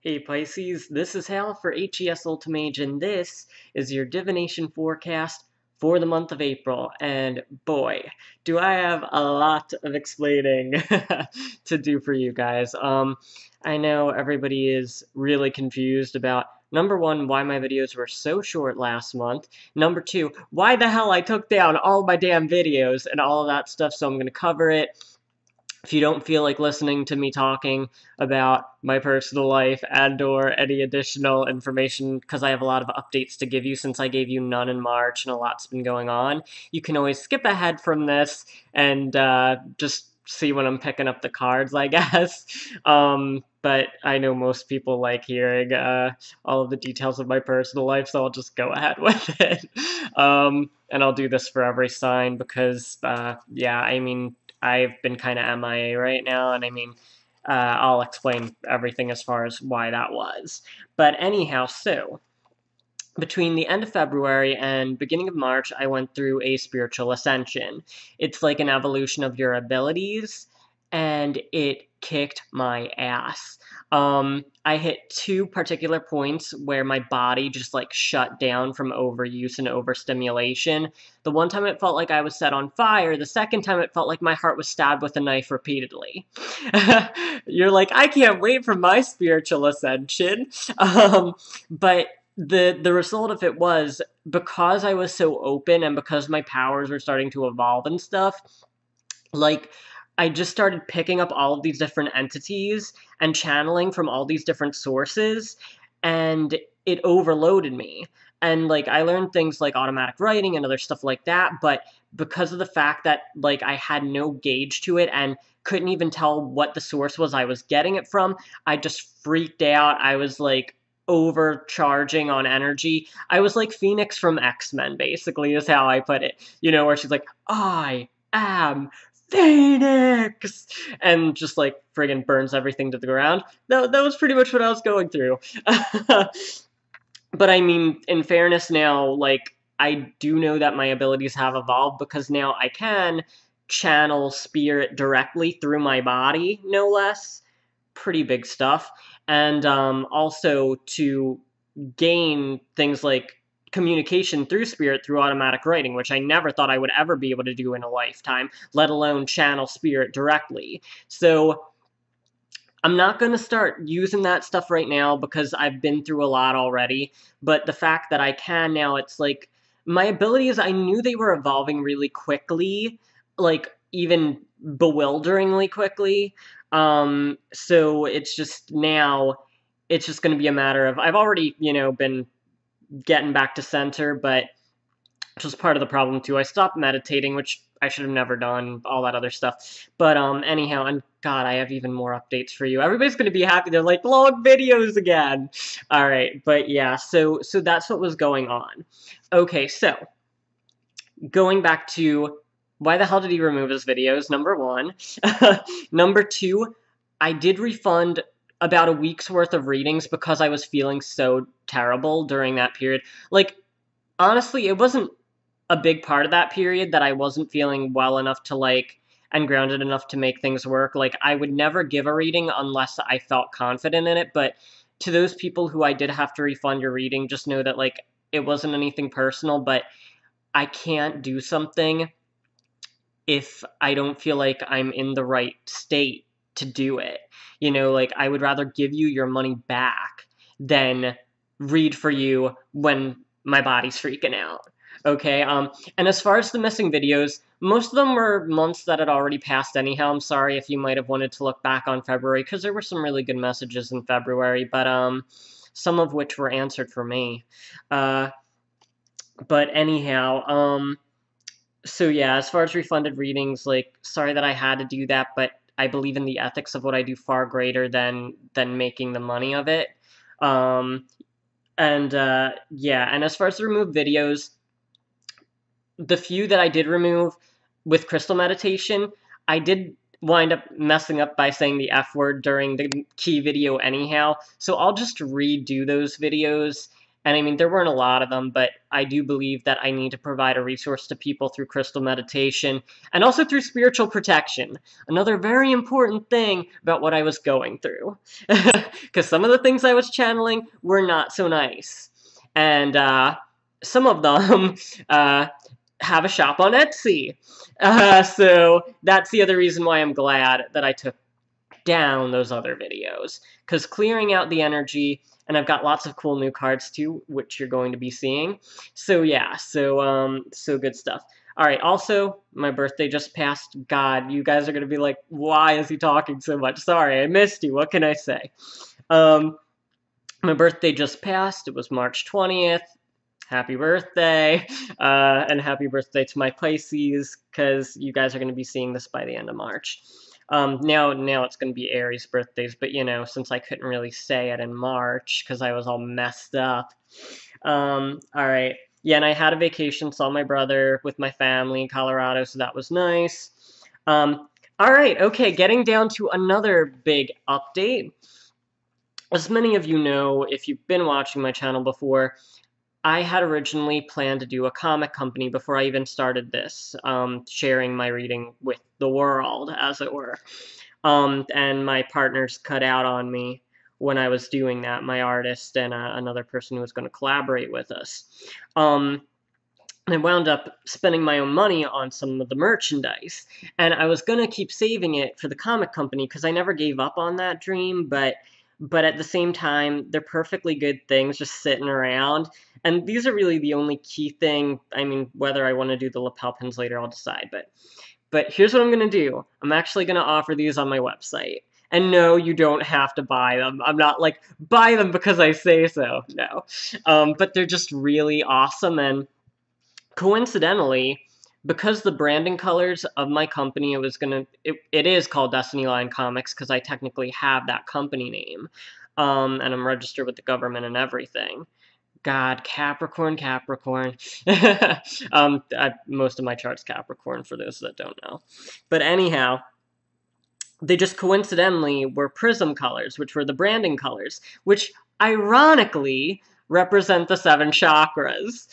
Hey Pisces, this is Hal for HES Ultimage, and this is your divination forecast for the month of April. And boy, do I have a lot of explaining to do for you guys. I know everybody is really confused about, number one, why my videos were so short last month. Number two, why the hell I took down all my damn videos and all of that stuff, so I'm going to cover it. If you don't feel like listening to me talking about my personal life and/or any additional information, because I have a lot of updates to give you since I gave you none in March and a lot's been going on, you can always skip ahead from this and just see when I'm picking up the cards, I guess. But I know most people like hearing all of the details of my personal life, so I'll just go ahead with it. And I'll do this for every sign because, yeah, I mean, I've been kind of MIA right now, and I mean, I'll explain everything as far as why that was. But anyhow, so between the end of February and beginning of March, I went through a spiritual ascension. It's like an evolution of your abilities, and it kicked my ass. I hit two particular points where my body just like shut down from overuse and overstimulation. The one time it felt like I was set on fire, the second time it felt like my heart was stabbed with a knife repeatedly. You're like, I can't wait for my spiritual ascension. But the result of it was, because I was so open and because my powers were starting to evolve and stuff, like, I just started picking up all of these different entities and channeling from all these different sources, and it overloaded me. And, like, I learned things like automatic writing and other stuff like that, but because of the fact that, like, I had no gauge to it and couldn't even tell what the source was I was getting it from, I just freaked out. I was, like, overcharging on energy. I was like Phoenix from X-Men, basically, is how I put it. You know, where she's like, I am Phoenix! And just, like, friggin' burns everything to the ground. That was pretty much what I was going through. But I mean, in fairness now, like, I do know that my abilities have evolved because now I can channel spirit directly through my body, no less. Pretty big stuff. And also to gain things like communication through spirit through automatic writing, which I never thought I would ever be able to do in a lifetime, let alone channel spirit directly. So I'm not going to start using that stuff right now because I've been through a lot already, but the fact that I can now, it's like, my abilities, I knew they were evolving really quickly, like, even bewilderingly quickly. So it's just now, it's just going to be a matter of, I've already, you know, been getting back to center, but which was part of the problem too. I stopped meditating, which I should have never done, all that other stuff. But anyhow, and God, I have even more updates for you. Everybody's gonna be happy. They're like, long videos again. All right, but yeah, so that's what was going on. Okay, so going back to why the hell did he remove his videos? Number one. Number two, I did refund about a week's worth of readings because I was feeling so terrible during that period. Like, honestly, it wasn't a big part of that period that I wasn't feeling well enough to, like, and grounded enough to make things work. Like, I would never give a reading unless I felt confident in it, but to those people who I did have to refund your reading, just know that, like, it wasn't anything personal, but I can't do something if I don't feel like I'm in the right state to do it. You know, like, I would rather give you your money back than read for you when my body's freaking out. Okay, and as far as the missing videos, most of them were months that had already passed anyhow. I'm sorry if you might have wanted to look back on February, because there were some really good messages in February, but some of which were answered for me. But anyhow, so yeah, as far as refunded readings, like, sorry that I had to do that, but I believe in the ethics of what I do far greater than making the money of it. And yeah, and as far as the removed videos, the few that I did remove with crystal meditation, I did wind up messing up by saying the F word during the key video anyhow, so I'll just redo those videos And I mean, there weren't a lot of them, but I do believe that I need to provide a resource to people through crystal meditation and also through spiritual protection. Another very important thing about what I was going through. Because some of the things I was channeling were not so nice. And some of them have a shop on Etsy. So that's the other reason why I'm glad that I took down those other videos. Because clearing out the energy, and I've got lots of cool new cards too, which you're going to be seeing. So yeah, so good stuff. All right, also, my birthday just passed. God, you guys are going to be like, why is he talking so much? Sorry, I missed you. What can I say? My birthday just passed. It was March 20th. Happy birthday, and happy birthday to my Pisces, because you guys are going to be seeing this by the end of March. Now it's going to be Aries birthdays, but since I couldn't really say it in March because I was all messed up. All right. Yeah, and I had a vacation, saw my brother with my family in Colorado, so that was nice. All right, okay, getting down to another big update. As many of you know, if you've been watching my channel before, I had originally planned to do a comic company before I even started this, sharing my reading with the world, as it were. And my partners cut out on me when I was doing that, my artist and another person who was going to collaborate with us. I wound up spending my own money on some of the merchandise, and I was going to keep saving it for the comic company because I never gave up on that dream, but at the same time, they're perfectly good things just sitting around, and these are really the only key thing. I mean, whether I want to do the lapel pins later, I'll decide, but here's what I'm going to do. I'm actually going to offer these on my website. And no, you don't have to buy them. I'm not like, buy them because I say so. No. But they're just really awesome, and coincidentally, because the branding colors of my company, it is called Destiny Line Comics because I technically have that company name, and I'm registered with the government and everything. God, Capricorn. Most of my chart's Capricorn for those that don't know. But anyhow, they just coincidentally were prism colors, which were the branding colors, which ironically represent the 7 chakras.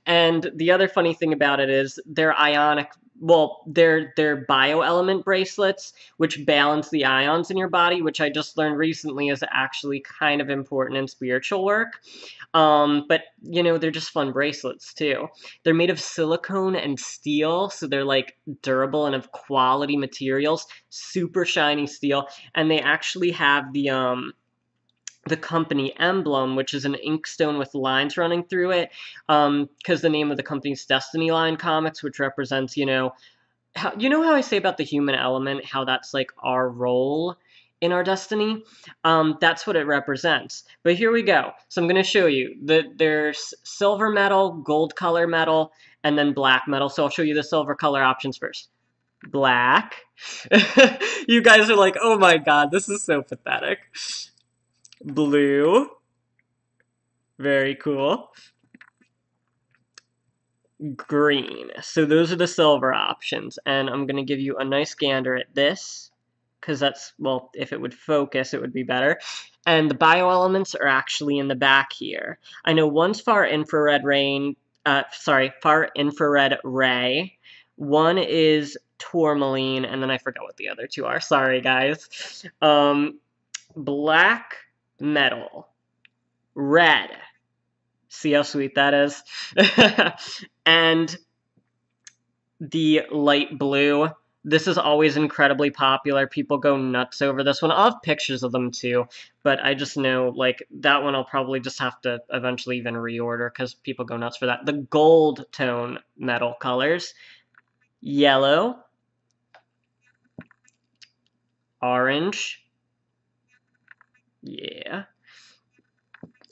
And the other funny thing about it is they're ionic. Well, they're bioelement bracelets, which balance the ions in your body, which I just learned recently is actually kind of important in spiritual work. But they're just fun bracelets too. They're made of silicone and steel, so they're like durable and of quality materials, super shiny steel, and they actually have the company emblem, which is an inkstone with lines running through it, because the name of the company is Destiny Line Comics, which represents, how I say about the human element, how that's like our role in our destiny. That's what it represents. But here we go. So I'm going to show you. There's silver metal, gold color metal, and then black metal. So I'll show you the silver color options first. Black. You guys are like, oh my god, this is so pathetic. Blue. Very cool. Green. So those are the silver options. And I'm going to give you a nice gander at this, because that's, well, if it would focus, it would be better. And the bioelements are actually in the back here. I know one's far infrared ray. One is tourmaline, and then I forgot what the other two are. Sorry, guys. Black metal. Red. See how sweet that is? And the light blue. This is always incredibly popular. People go nuts over this one. I'll have pictures of them too, but I just know, like, that one I'll probably just have to eventually even reorder because people go nuts for that. The gold tone metal colors. Yellow. Orange. Yeah.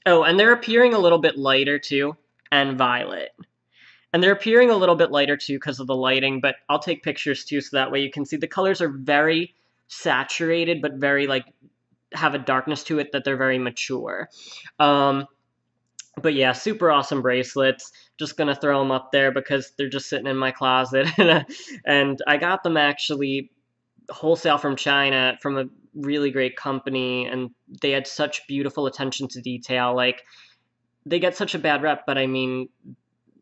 Oh, and they're appearing a little bit lighter too, and violet. And they're appearing a little bit lighter too because of the lighting, but I'll take pictures too so that way you can see the colors are very saturated, but very, like, have a darkness to it that they're very mature. But yeah, super awesome bracelets. Just gonna throw them up there because they're just sitting in my closet. And I got them actually wholesale from China from a really great company, and they had such beautiful attention to detail. Like, they get such a bad rep, but I mean,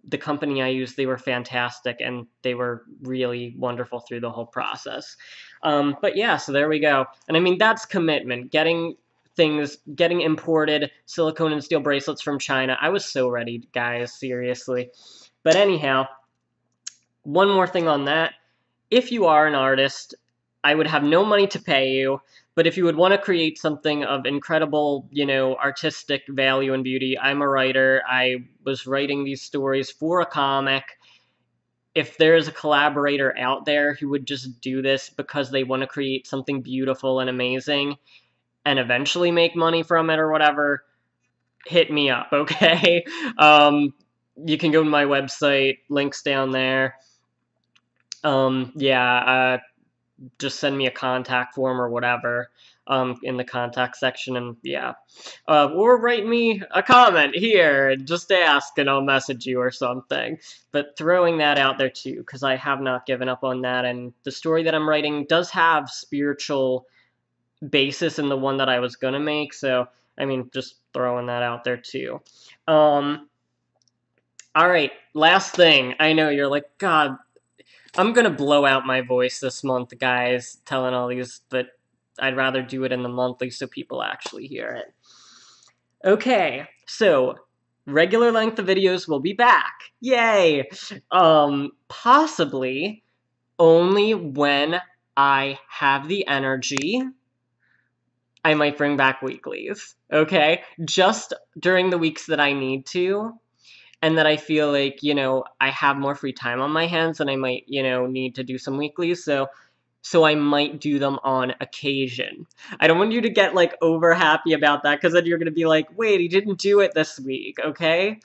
the company I used, they were fantastic, and they were really wonderful through the whole process. But yeah, so there we go. And I mean, that's commitment. Getting imported silicone and steel bracelets from China. I was so ready, guys, seriously. But anyhow, one more thing on that. If you are an artist, I would have no money to pay you, but if you would want to create something of incredible, artistic value and beauty, I'm a writer. I was writing these stories for a comic. If there's a collaborator out there who would just do this because they want to create something beautiful and amazing and eventually make money from it or whatever, hit me up, okay? You can go to my website, links down there. Just send me a contact form or whatever in the contact section, and yeah. Or write me a comment here and just ask, and I'll message you or something. But throwing that out there too, because I have not given up on that, and the story that I'm writing does have spiritual basis in the one that I was going to make, so, I mean, just throwing that out there too. Alright, last thing. I know you're like, God, I'm gonna blow out my voice this month, guys, telling all these, but I'd rather do it in the monthly so people actually hear it. Okay, so regular length of videos will be back. Yay! Possibly only when I have the energy, I might bring back weeklies. Okay? Just during the weeks that I need to. And that I feel like, I have more free time on my hands and I might, need to do some weeklies, so I might do them on occasion. I don't want you to get, like, over happy about that, because then you're going to be like, wait, he didn't do it this week, okay?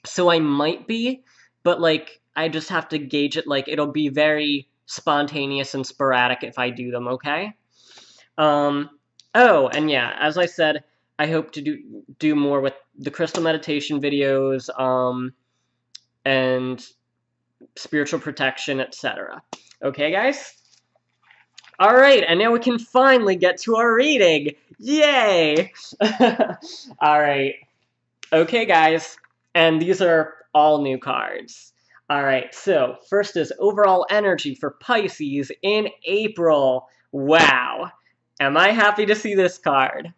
So I might be, but, like, I just have to gauge it, like, it'll be very spontaneous and sporadic if I do them, okay? Oh, and yeah, as I said, I hope to do more with the crystal meditation videos, and spiritual protection, etc. Okay, guys? Alright, and now we can finally get to our reading! Yay! Alright. Okay, guys. And these are all new cards. Alright, so first is overall energy for Pisces in April. Wow. Am I happy to see this card?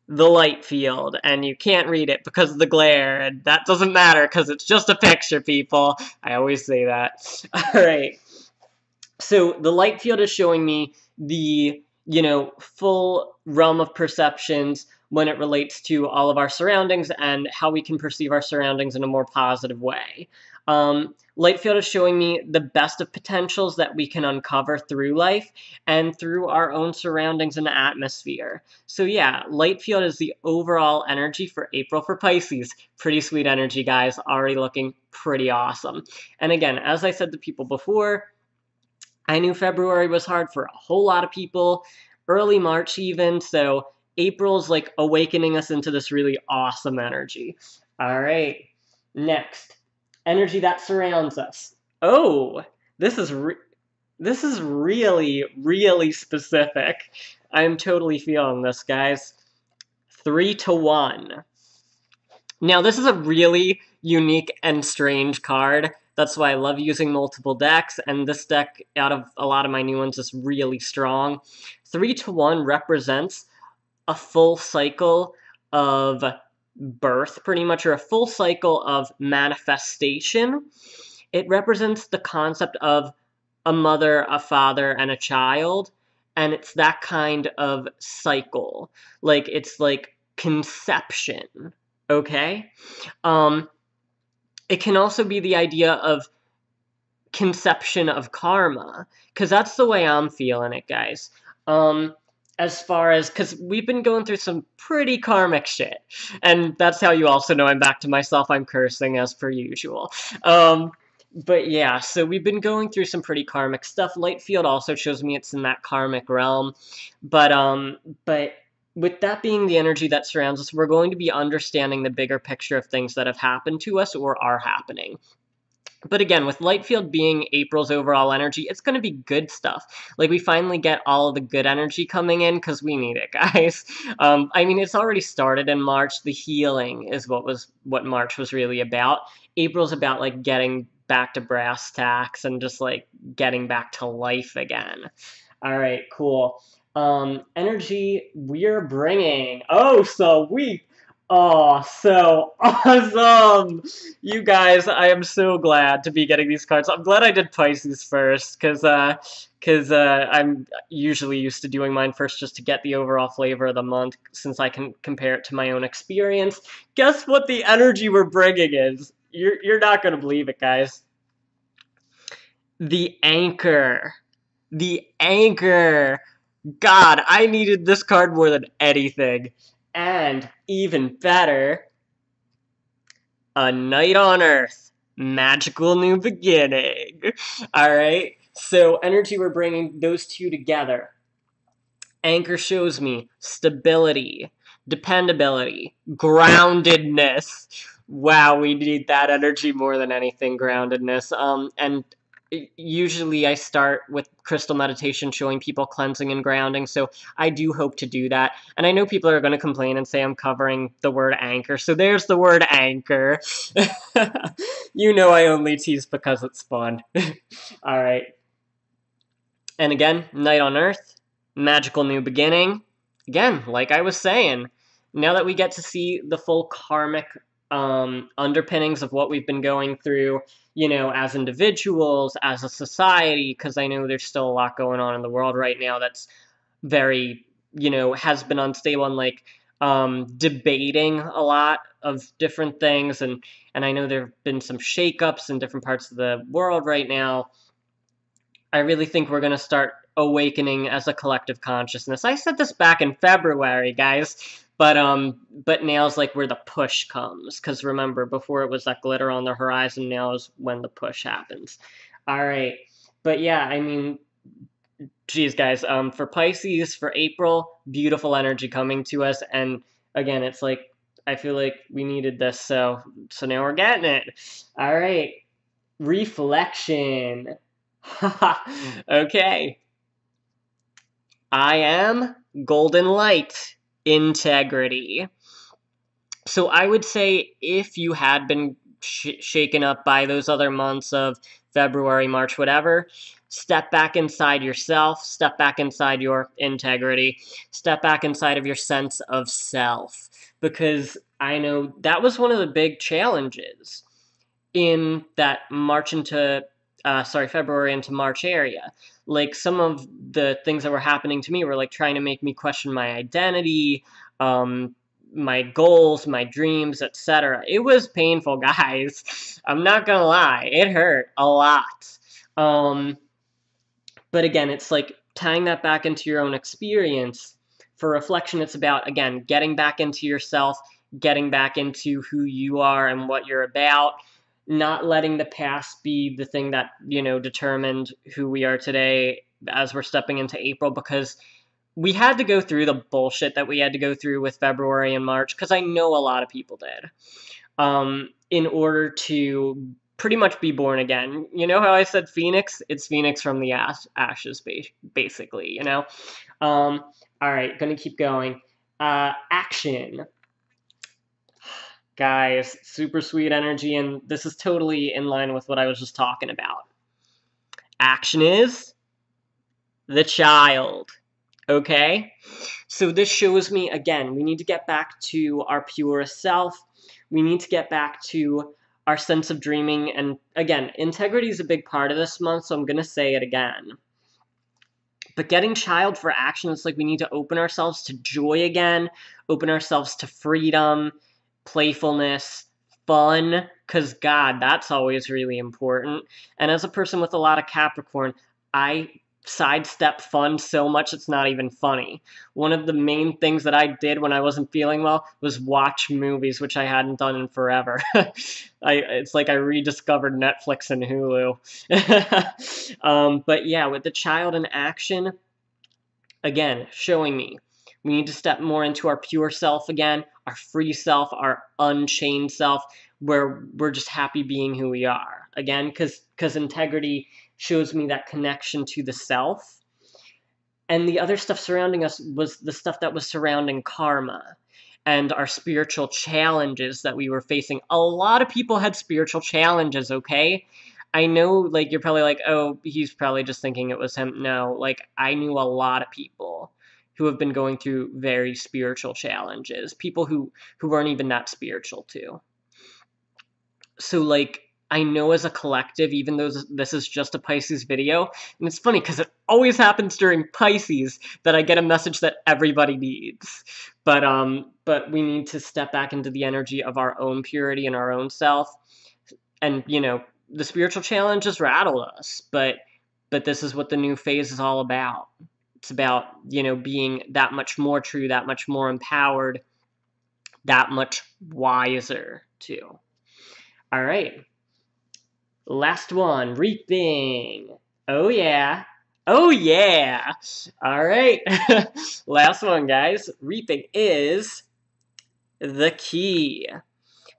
The light field, and you can't read it because of the glare, and that doesn't matter because it's just a picture, people. I always say that. Alright. So the light field is showing me the, full realm of perceptions when it relates to all of our surroundings and how we can perceive our surroundings in a more positive way. Light field is showing me the best of potentials that we can uncover through life and through our own surroundings and atmosphere. So yeah, light field is the overall energy for April for Pisces. Pretty sweet energy, guys. Already looking pretty awesome. And again, as I said to people before, I knew February was hard for a whole lot of people, early March even, so April's like awakening us into this really awesome energy. All right, next. Energy that surrounds us. Oh, this is really, really specific. I'm totally feeling this, guys. 3 to 1. Now, this is a really unique and strange card. That's why I love using multiple decks, and this deck, out of a lot of my new ones, is really strong. 3 to 1 represents a full cycle of birth, pretty much, or a full cycle of manifestation. It represents the concept of a mother, a father, and a child, and it's that kind of cycle. Like, it's like conception, okay? It can also be the idea of conception of karma, because that's the way I'm feeling it, guys. As far as, because we've been going through some pretty karmic shit, and that's how you also know I'm back to myself. I'm cursing as per usual. But yeah, so we've been going through some pretty karmic stuff. Light field also shows me it's in that karmic realm, but with that being the energy that surrounds us, we're going to be understanding the bigger picture of things that have happened to us or are happening. But again, with light field being April's overall energy, it's going to be good stuff. Like, we finally get all of the good energy coming in because we need it, guys. I mean, it's already started in March. The healing is what March was really about. April's about, like, getting back to brass tacks and just, like, getting back to life again. All right, cool. Energy we're bringing. Oh, sweet. Oh, so awesome! You guys, I am so glad to be getting these cards. I'm glad I did Pisces first, because I'm usually used to doing mine first just to get the overall flavor of the month, since I can compare it to my own experience. Guess what the energy we're bringing is? You're not gonna believe it, guys. The Anchor. The Anchor. God, I needed this card more than anything. And even better, A Night on Earth, Magical New Beginning. Alright, so energy, we're bringing those two together. Anchor shows me stability, dependability, groundedness. Wow, we need that energy more than anything, groundedness. And usually I start with crystal meditation showing people cleansing and grounding, so I do hope to do that. And I know people are going to complain and say I'm covering the word anchor, so there's the word anchor. You know I only tease because it's fun. Alright. And again, Night on Earth, Magical New Beginning. Again, like I was saying, now that we get to see the full karmic underpinnings of what we've been going through, you know, as individuals, as a society, because I know there's still a lot going on in the world right now that's very, you know, has been unstable, and like debating a lot of different things, and I know there have been some shakeups in different parts of the world right now. I really think we're going to start awakening as a collective consciousness. I said this back in February, guys, but now's like where the push comes, because remember, before it was that glitter on the horizon, now is when the push happens. All right, but yeah, I mean, geez, guys, for Pisces, for April, beautiful energy coming to us, and again, it's like, I feel like we needed this, so now we're getting it. All right, reflection. Okay. I am golden light, integrity. So I would say if you had been shaken up by those other months of February, March, whatever, step back inside yourself, step back inside your integrity, step back inside of your sense of self. Because I know that was one of the big challenges in that February into March area. Like, some of the things that were happening to me were like trying to make me question my identity, my goals, my dreams, etc. It was painful, guys. I'm not gonna lie, it hurt a lot. But again, it's like tying that back into your own experience. For reflection, it's about, again, getting back into yourself, getting back into who you are and what you're about, not letting the past be the thing that, you know, determined who we are today as we're stepping into April, because we had to go through the bullshit that we had to go through with February and March, because I know a lot of people did, in order to pretty much be born again. You know how I said Phoenix? It's Phoenix from the ashes, basically, you know? All right, gonna keep going. Action. Guys, super sweet energy, and this is totally in line with what I was just talking about. Action is the child, okay? So this shows me, again, we need to get back to our purest self. We need to get back to our sense of dreaming, and again, integrity is a big part of this month, so I'm going to say it again. But getting child for action, it's like we need to open ourselves to joy again, open ourselves to freedom, playfulness, fun, because God, that's always really important. And as a person with a lot of Capricorn, I sidestep fun so much it's not even funny. One of the main things that I did when I wasn't feeling well was watch movies, which I hadn't done in forever. It's like I rediscovered Netflix and Hulu. But yeah, with the child in action, again, showing me we need to step more into our pure self again, our free self, our unchained self, where we're just happy being who we are. again, because integrity shows me that connection to the self. And the other stuff surrounding us was the stuff that was surrounding karma and our spiritual challenges that we were facing. A lot of people had spiritual challenges, okay? I know, like, you're probably like, oh, he's probably just thinking it was him. No, like, I knew a lot of people who have been going through very spiritual challenges, people who weren't even that spiritual too. So, like, I know as a collective, even though this is just a Pisces video, and it's funny because it always happens during Pisces that I get a message that everybody needs. But we need to step back into the energy of our own purity and our own self. And, you know, the spiritual challenges rattled us, but this is what the new phase is all about. It's about, you know, being that much more true, that much more empowered, that much wiser, too. All right. Last one, reaping. Oh, yeah. Oh, yeah. All right. Last one, guys. Reaping is the key.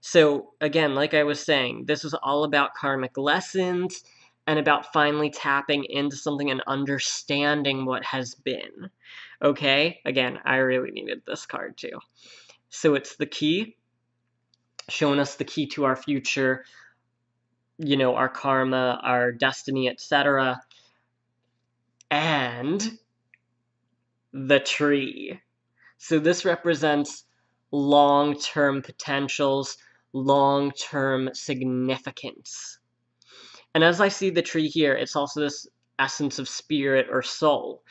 So, again, like I was saying, this is all about karmic lessons and about finally tapping into something and understanding what has been. Okay? Again, I really needed this card, too. So it's the key, showing us the key to our future, you know, our karma, our destiny, etc. And the tree. So this represents long-term potentials, long-term significance. And as I see the tree here, it's also this essence of spirit or soul,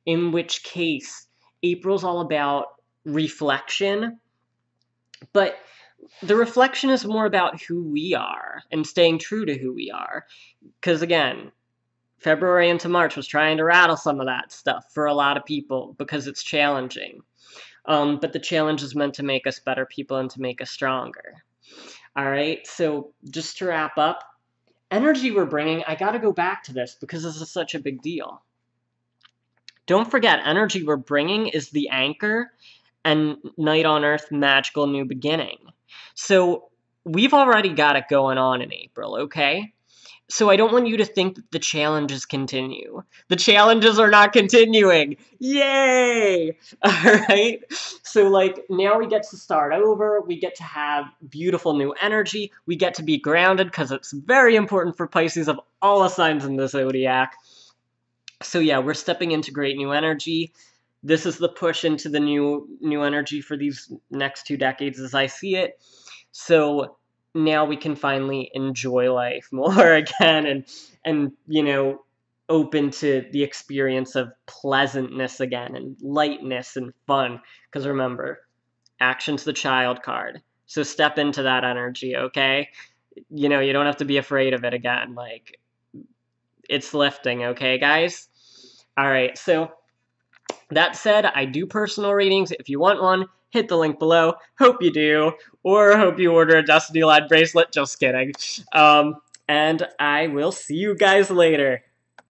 in which case April's all about reflection, but the reflection is more about who we are and staying true to who we are. Because again, February into March was trying to rattle some of that stuff for a lot of people because it's challenging. But the challenge is meant to make us better people and to make us stronger. All right, so just to wrap up, energy we're bringing, I got to go back to this because this is such a big deal. Don't forget, energy we're bringing is the anchor and Night on Earth, magical new beginning. So we've already got it going on in April, okay? So I don't want you to think that the challenges continue. The challenges are not continuing. Yay! All right? So, like, now we get to start over. We get to have beautiful new energy. We get to be grounded because it's very important for Pisces of all the signs in the zodiac. So, yeah, we're stepping into great new energy. This is the push into the new energy for these next 2 decades as I see it. So now we can finally enjoy life more again and you know, open to the experience of pleasantness again and lightness and fun. Because remember, action's the child card. So step into that energy, okay? You know, you don't have to be afraid of it again. Like, it's lifting, okay, guys? All right, so that said, I do personal readings. If you want one, hit the link below. Hope you do. Or hope you order a Destiny Line bracelet. Just kidding. And I will see you guys later.